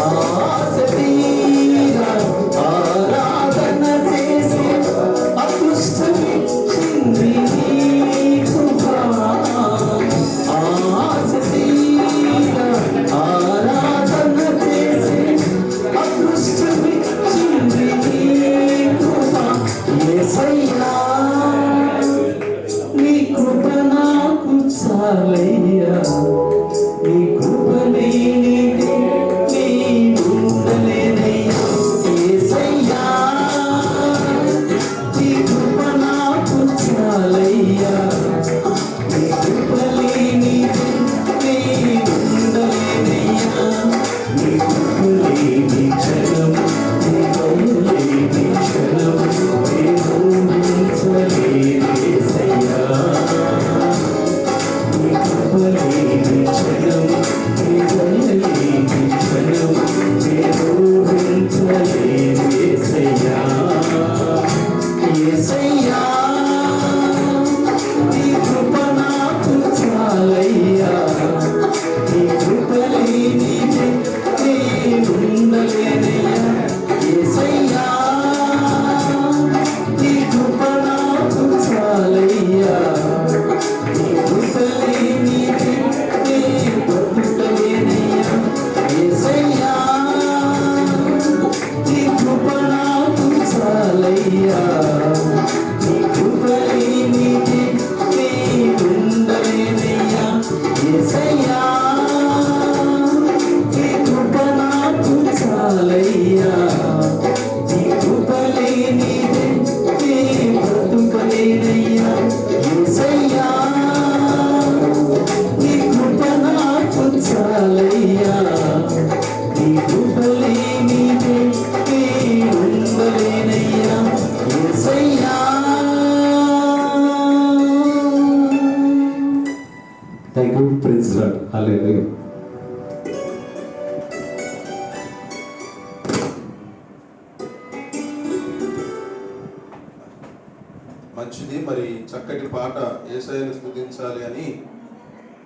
ఆశ తీరా ఆరాధన చేసి అదృష్టమిచ్చింది నీ కృప. ఆశ తీరా ఆరాధన చేసి అదృష్టమిచ్చింది నీ కృప. యేసయ్యా నీ కృప నాకు చాలయ్యా, నీ కృప లేనిదే ఉండలేనయ్యా. యేసయ్యా నీ కృప నాకు చాలయ్యా, నీ కృప లేనిదే ఉండలేనయ్యా. నీ కృప లేని క్షణం, నీ దయ లేని క్షణం నేను ఊహించలేను యేసయ్యా. నీ కృప లేని క్షణం, నీ దయ లేని క్షణం నేను ఊహించలేను యేసయ్యా. యేసయ్యా నీ కృప నాకు చాలయ్యా, నీ కృప లేనిదే ఉండలేనయ్యా. యేసయ్యా నీ కృప నాకు చాలయ్యా, నీ కృప లేనిదే బ్రతుకలేనయ్యా. యేసయ్యా నీ కృప నాకు చాలయ్యా, నీ కృప లేనిదే ఉండలేనయ్యా. యేసయ్యా నీ కృప నాకు చాలయ్యా, నీ కృప లేనిదే బ్రతుకలేనయ్యా. యేసయ్యా నీ కృప నాకు చాలయ్యా, నీ కృప లేనిదే ఉండలేనయ్యా. యేసయ్యా. Thank you. Praise Lord. Hallelujah. మంచిది. మరి చక్కటి పాట యేసయ్యను స్తుతించాలి అని